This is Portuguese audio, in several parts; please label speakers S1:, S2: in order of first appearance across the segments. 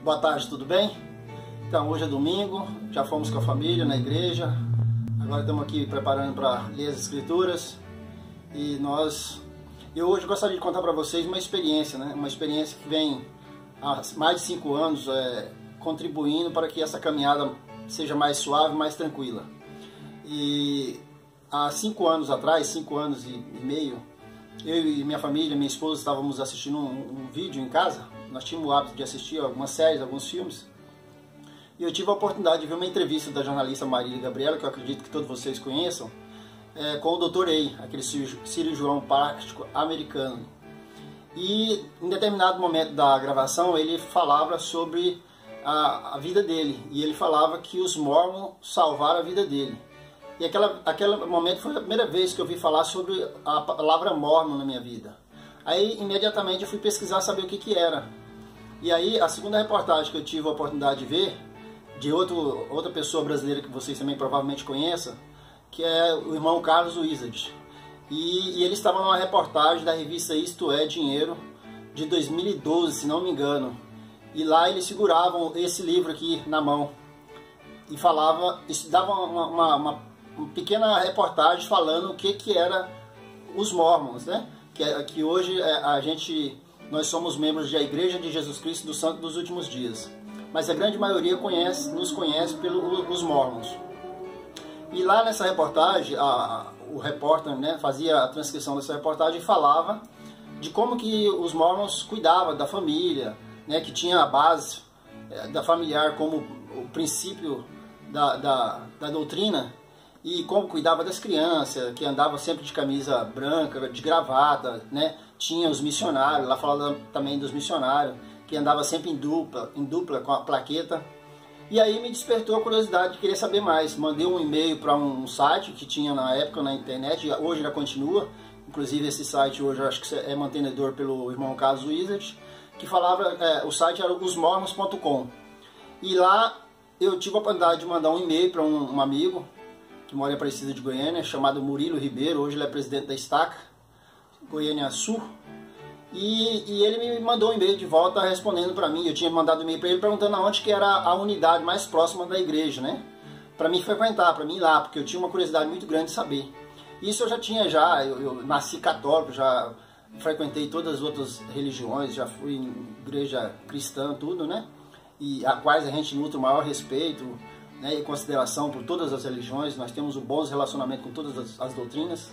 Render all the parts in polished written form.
S1: Boa tarde, tudo bem? Então, hoje é domingo, já fomos com a família na igreja, agora estamos aqui preparando para ler as escrituras e eu hoje gostaria de contar para vocês uma experiência, né? Uma experiência que vem há mais de 5 anos contribuindo para que essa caminhada seja mais suave, mais tranquila. E há 5 anos atrás, 5 anos e meio, eu e minha família, minha esposa, estávamos assistindo um vídeo em casa. Nós tínhamos o hábito de assistir algumas séries, alguns filmes. E eu tive a oportunidade de ver uma entrevista da jornalista Marília Gabriela, que eu acredito que todos vocês conheçam, com o Dr. Ray, aquele cirurgião plástico americano. E em determinado momento da gravação ele falava sobre a vida dele. E ele falava que os Mormons salvaram a vida dele. E aquele momento foi a primeira vez que eu ouvi falar sobre a palavra Mormon na minha vida. Aí imediatamente eu fui pesquisar, saber o que era. E aí a segunda reportagem que eu tive a oportunidade de ver, de outra pessoa brasileira que vocês também provavelmente conheçam, que é o irmão Carlos Wizard. E ele estava numa reportagem da revista Isto É Dinheiro, de 2012, se não me engano. E lá eles seguravam esse livro aqui na mão. E dava uma pequena reportagem falando o que era os Mormons, né? Que hoje nós somos membros da Igreja de Jesus Cristo dos Santos dos Últimos Dias. Mas a grande maioria nos conhece pelos Mormons. E lá nessa reportagem, o repórter, né, fazia a transcrição dessa reportagem e falava de como que os Mormons cuidavam da família, né, que tinha a base da familiar como o princípio da doutrina, e como cuidava das crianças, que andava sempre de camisa branca, de gravata, né? Tinha os missionários, lá falava também dos missionários, que andava sempre em dupla com a plaqueta. E aí me despertou a curiosidade de querer saber mais. Mandei um e-mail para um site que tinha na época na internet, hoje já continua, inclusive esse site hoje eu acho que é mantenedor pelo irmão Carlos Wizard, que falava, o site era osmormons.com. E lá eu tive a oportunidade de mandar um e-mail para um amigo, que mora em Aparecida de Goiânia, chamado Murilo Ribeiro. Hoje ele é presidente da Estaca, Goiânia Sul. E ele me mandou um e-mail de volta respondendo para mim. Eu tinha mandado um e-mail para ele perguntando aonde que era a unidade mais próxima da igreja, né? Para mim frequentar, para mim ir lá, porque eu tinha uma curiosidade muito grande de saber. Isso eu já tinha eu nasci católico, já frequentei todas as outras religiões, já fui em igreja cristã, tudo, né? E a quais a gente nutre o maior respeito, né, e consideração por todas as religiões. Nós temos um bom relacionamento com todas as doutrinas.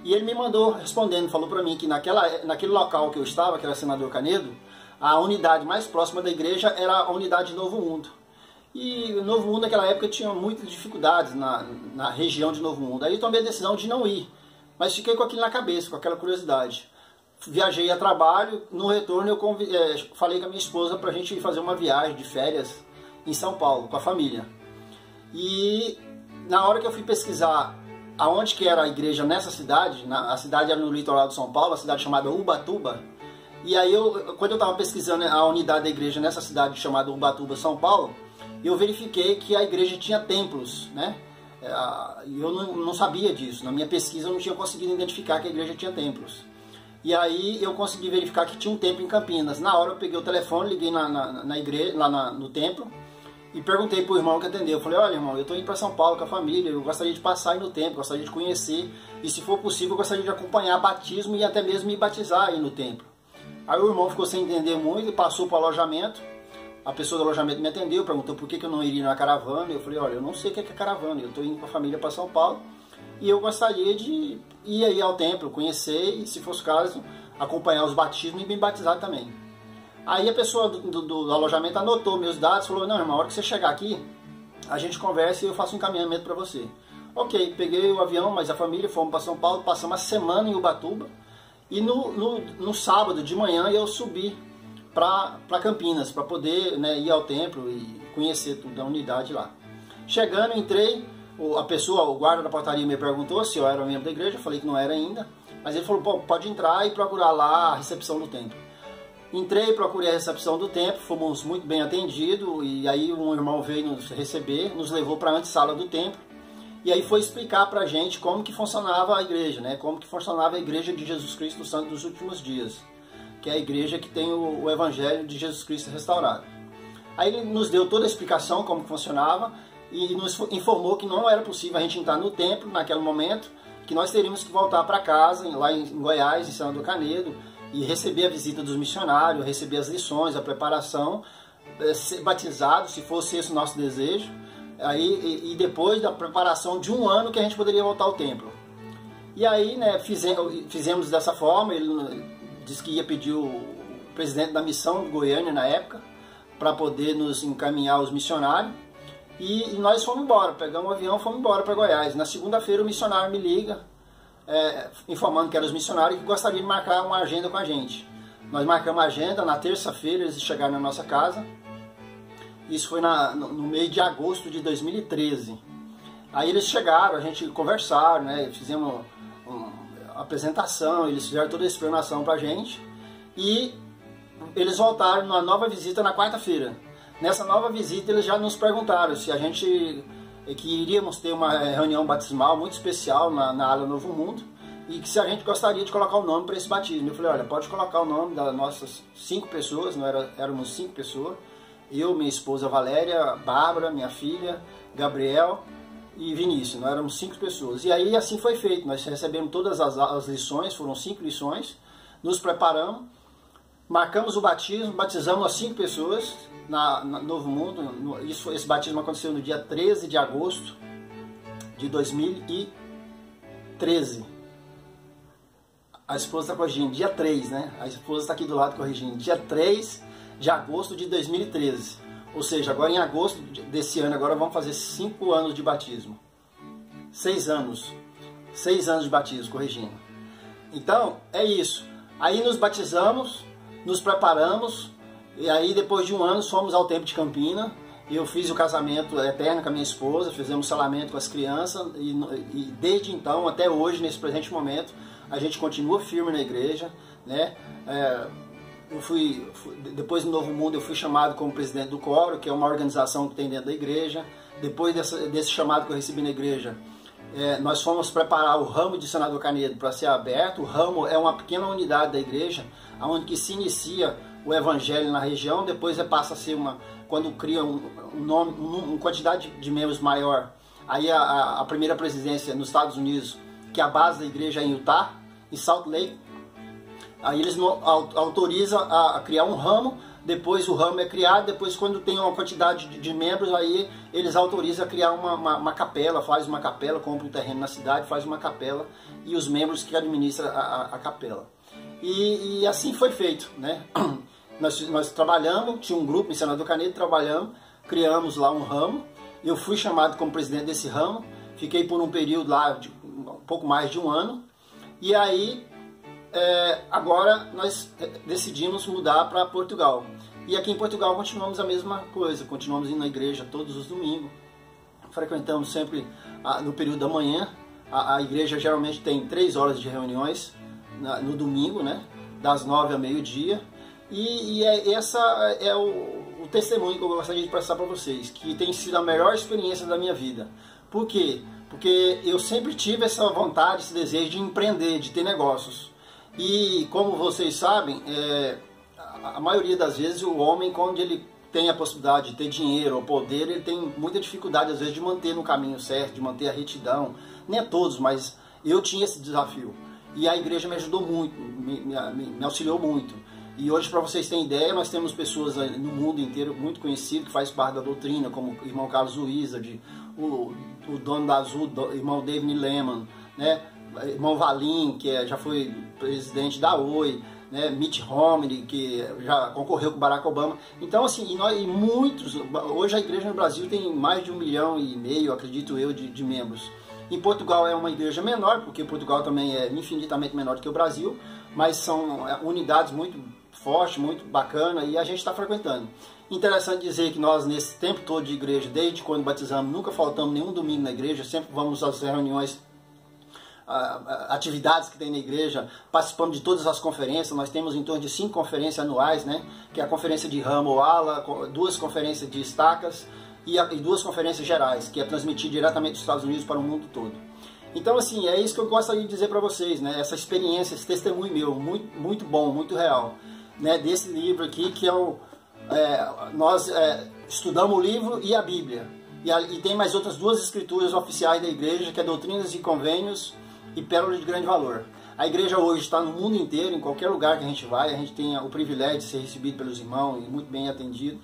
S1: E ele me mandou respondendo, falou para mim que naquele local que eu estava, que era Senador Canedo, a unidade mais próxima da igreja era a unidade Novo Mundo. E o Novo Mundo naquela época tinha muitas dificuldades na região de Novo Mundo. Aí eu tomei a decisão de não ir, mas fiquei com aquilo na cabeça, com aquela curiosidade. Viajei a trabalho, no retorno eu falei com a minha esposa para a gente ir fazer uma viagem de férias em São Paulo, com a família. E na hora que eu fui pesquisar aonde que era a igreja nessa cidade, a cidade era no litoral de São Paulo, a cidade chamada Ubatuba. E aí quando eu estava pesquisando a unidade da igreja nessa cidade chamada Ubatuba, São Paulo, eu verifiquei que a igreja tinha templos, né? Eu não sabia disso, na minha pesquisa eu não tinha conseguido identificar que a igreja tinha templos. E aí eu consegui verificar que tinha um templo em Campinas. Na hora eu peguei o telefone, liguei na igreja, lá no templo, e perguntei para o irmão que atendeu. Eu falei, olha irmão, eu estou indo para São Paulo com a família, eu gostaria de passar aí no templo, gostaria de conhecer, e se for possível eu gostaria de acompanhar batismo e até mesmo me batizar aí no templo. Aí o irmão ficou sem entender muito e passou para o alojamento. A pessoa do alojamento me atendeu, perguntou por que eu não iria na caravana. Eu falei, olha, eu não sei o que é caravana, eu estou indo com a família para São Paulo e eu gostaria de ir aí ao templo, conhecer e, se fosse o caso, acompanhar os batismos e me batizar também. Aí a pessoa do alojamento anotou meus dados, falou, não irmão, a hora que você chegar aqui, a gente conversa e eu faço um encaminhamento para você. Ok, peguei o avião, mas a família, fomos para São Paulo, passamos uma semana em Ubatuba, e no sábado de manhã eu subi para Campinas, para poder, né, ir ao templo e conhecer tudo da unidade lá. Chegando, entrei, o guarda da portaria me perguntou se eu era membro da igreja, eu falei que não era ainda, mas ele falou, pode entrar e procurar lá a recepção do templo. Entrei, procurei a recepção do templo, fomos muito bem atendidos, e aí um irmão veio nos receber, nos levou para a antessala do templo, e aí foi explicar para a gente como que funcionava a igreja, né? Como que funcionava a igreja de Jesus Cristo dos Santos dos Últimos Dias. que é a igreja que tem o Evangelho de Jesus Cristo restaurado. Aí ele nos deu toda a explicação como funcionava e nos informou que não era possível a gente entrar no templo naquele momento, que nós teríamos que voltar para casa, lá em Goiás, em Senador Canedo, e receber a visita dos missionários, receber as lições, a preparação, ser batizado, se fosse esse o nosso desejo, e depois da preparação de um ano que a gente poderia voltar ao templo. E aí, né, fizemos dessa forma. Ele disse que ia pedir o presidente da missão de Goiânia na época, para poder nos encaminhar os missionários, e nós fomos embora, pegamos um avião e fomos embora para Goiás. Na segunda-feira o missionário me liga, informando que eram os missionários que gostariam de marcar uma agenda com a gente. Nós marcamos a agenda, na terça-feira eles chegaram na nossa casa. Isso foi no mês de agosto de 2013. Aí eles chegaram, a gente conversaram, né, fizemos uma apresentação, eles fizeram toda a explanação pra gente, e eles voltaram numa nova visita na quarta-feira. Nessa nova visita eles já nos perguntaram se a gente que iríamos ter uma reunião batismal muito especial na ala Novo Mundo, e que se a gente gostaria de colocar o nome para esse batismo. Eu falei, olha, pode colocar o nome das nossas 5 pessoas, éramos 5 pessoas, eu, minha esposa Valéria, Bárbara, minha filha, Gabriel e Vinícius, nós éramos 5 pessoas. E aí assim foi feito, nós recebemos todas as lições, foram 5 lições, nos preparamos, marcamos o batismo, batizamos as 5 pessoas na Novo Mundo. Esse batismo aconteceu no dia 13 de agosto de 2013. A esposa está corrigindo, dia 3, né? A esposa está aqui do lado corrigindo, dia 3 de agosto de 2013. Ou seja, agora em agosto desse ano, agora vamos fazer 5 anos de batismo. 6 anos. 6 anos de batismo, corrigindo. Então, é isso. Aí nos batizamos, nos preparamos, e aí depois de um ano fomos ao Templo de Campina. Eu fiz o casamento eterno com a minha esposa, fizemos salamento com as crianças, e desde então, até hoje, nesse presente momento, a gente continua firme na igreja, né? Depois do Novo Mundo eu fui chamado como presidente do Coro, que é uma organização que tem dentro da igreja. Depois desse chamado que eu recebi na igreja, nós fomos preparar o ramo de Senador Canedo para ser aberto. O ramo é uma pequena unidade da igreja, onde que se inicia o evangelho na região, depois passa a ser quando cria uma quantidade de membros maior, aí a primeira presidência nos Estados Unidos, que a base da igreja é em Utah, em Salt Lake. Aí eles autorizam a criar um ramo, depois o ramo é criado, depois quando tem uma quantidade de membros, aí eles autorizam a criar uma capela, faz uma capela, compra um terreno na cidade, faz uma capela, e os membros que administram a capela. E assim foi feito, né? Nós trabalhamos, tinha um grupo em Senador Canedo, trabalhamos, criamos lá um ramo. Eu fui chamado como presidente desse ramo, fiquei por um período lá de um pouco mais de um ano, e aí agora nós decidimos mudar para Portugal. E aqui em Portugal continuamos a mesma coisa, continuamos indo na igreja todos os domingos, frequentamos sempre no período da manhã. A igreja geralmente tem 3 horas de reuniões no domingo, né? Das 9 ao meio-dia. E essa é o testemunho que eu gostaria de passar para vocês, que tem sido a melhor experiência da minha vida. Por quê? Porque eu sempre tive essa vontade, esse desejo de empreender, de ter negócios. E como vocês sabem, a maioria das vezes o homem, quando ele tem a possibilidade de ter dinheiro ou poder, ele tem muita dificuldade às vezes de manter no caminho certo, de manter a retidão. Nem a todos, mas eu tinha esse desafio. E a igreja me ajudou muito, me auxiliou muito. E hoje, para vocês terem ideia, nós temos pessoas no mundo inteiro muito conhecidas que fazem parte da doutrina, como o irmão Carlos Wizard, o dono da Azul, o irmão David Lehman, né? Irmão Valim, que já foi presidente da OI, né? Mitt Romney, que já concorreu com Barack Obama. Então, assim, muitos, hoje a igreja no Brasil tem mais de 1,5 milhão, acredito eu, de membros. Em Portugal é uma igreja menor, porque Portugal também é infinitamente menor do que o Brasil, mas são unidades muito fortes, muito bacanas, e a gente está frequentando. Interessante dizer que nós, nesse tempo todo de igreja, desde quando batizamos, nunca faltamos nenhum domingo na igreja, sempre vamos às reuniões, atividades que tem na igreja, participamos de todas as conferências. Nós temos em torno de 5 conferências anuais, né? Que é a conferência de ramo ou ala, 2 conferências de estacas e 2 conferências gerais, que é transmitida diretamente dos Estados Unidos para o mundo todo. Então, assim, é isso que eu gostaria de dizer para vocês, né? Essa experiência, esse testemunho meu, muito, muito bom, muito real. né, desse livro aqui, que é nós estudamos o livro e a Bíblia. E tem mais outras duas escrituras oficiais da igreja, que é Doutrinas e Convênios e Pérola de Grande Valor. A igreja hoje está no mundo inteiro, em qualquer lugar que a gente vai, a gente tem o privilégio de ser recebido pelos irmãos e muito bem atendido.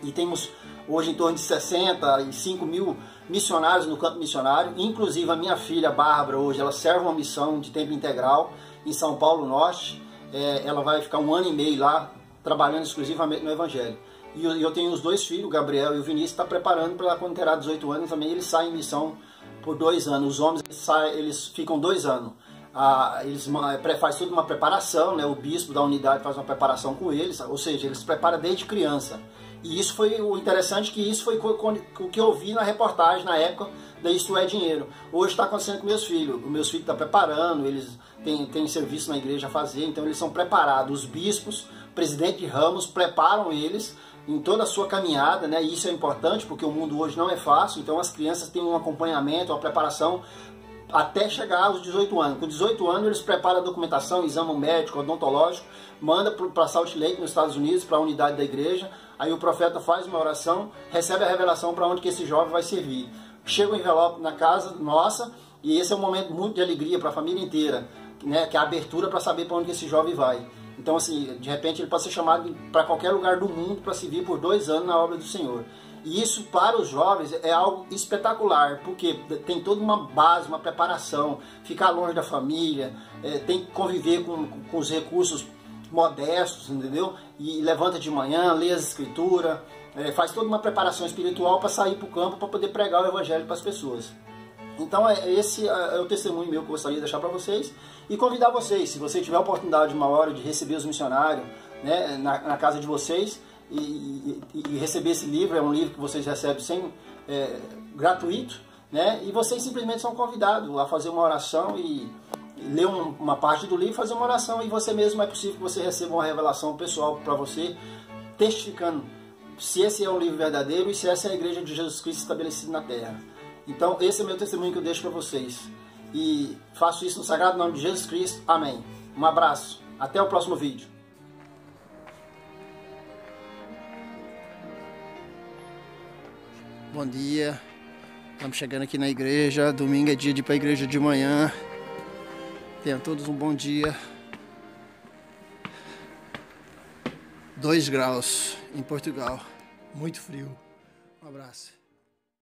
S1: E temos hoje em torno de 65 mil missionários no campo missionário, inclusive a minha filha Bárbara hoje, ela serve uma missão de tempo integral em São Paulo Norte. Ela vai ficar 1 ano e meio lá, trabalhando exclusivamente no Evangelho. E eu tenho os 2 filhos, o Gabriel e o Vinícius, está preparando para quando terá 18 anos também, eles saem em missão por 2 anos. Os homens eles ficam 2 anos. Eles fazem toda uma preparação, né? O bispo da unidade faz uma preparação com eles, ou seja, eles se preparam desde criança. E isso foi o interessante, que isso foi o que eu vi na reportagem na época da Isto é Dinheiro. Hoje está acontecendo com meus filhos. Os meus filhos estão preparando, eles têm serviço na igreja a fazer, então eles são preparados. Os bispos, presidente de ramos, preparam eles em toda a sua caminhada, né? E isso é importante porque o mundo hoje não é fácil, então as crianças têm um acompanhamento, uma preparação até chegar aos 18 anos. Com 18 anos eles preparam a documentação, exame médico, odontológico, manda para Salt Lake, nos Estados Unidos, para a unidade da igreja. Aí o profeta faz uma oração, recebe a revelação para onde que esse jovem vai servir. Chega o envelope na casa nossa, e esse é um momento muito de alegria para a família inteira, né? Que é a abertura para saber para onde que esse jovem vai. Então, assim, de repente ele pode ser chamado para qualquer lugar do mundo para servir por 2 anos na obra do Senhor. E isso para os jovens é algo espetacular, porque tem toda uma base, uma preparação, ficar longe da família, tem que conviver com os recursos modestos, entendeu? E levanta de manhã, lê as escrituras, faz toda uma preparação espiritual para sair para o campo, para poder pregar o evangelho para as pessoas. Então esse é o testemunho meu que eu gostaria de deixar para vocês, e convidar vocês, se você tiver a oportunidade de uma hora de receber os missionários, né, na casa de vocês, e receber esse livro. É um livro que vocês recebem gratuito, né? E vocês simplesmente são convidados a fazer uma oração e ler uma parte do livro, fazer uma oração, e você mesmo, é possível que você receba uma revelação pessoal para você, testificando se esse é um livro verdadeiro e se essa é a igreja de Jesus Cristo estabelecida na terra. Então esse é o meu testemunho que eu deixo para vocês, e faço isso no sagrado nome de Jesus Cristo. Amém. Um abraço, até o próximo vídeo. Bom dia, estamos chegando aqui na igreja. Domingo é dia de ir para a igreja de manhã. Tenham todos um bom dia. 2 graus em Portugal, muito frio. Um abraço.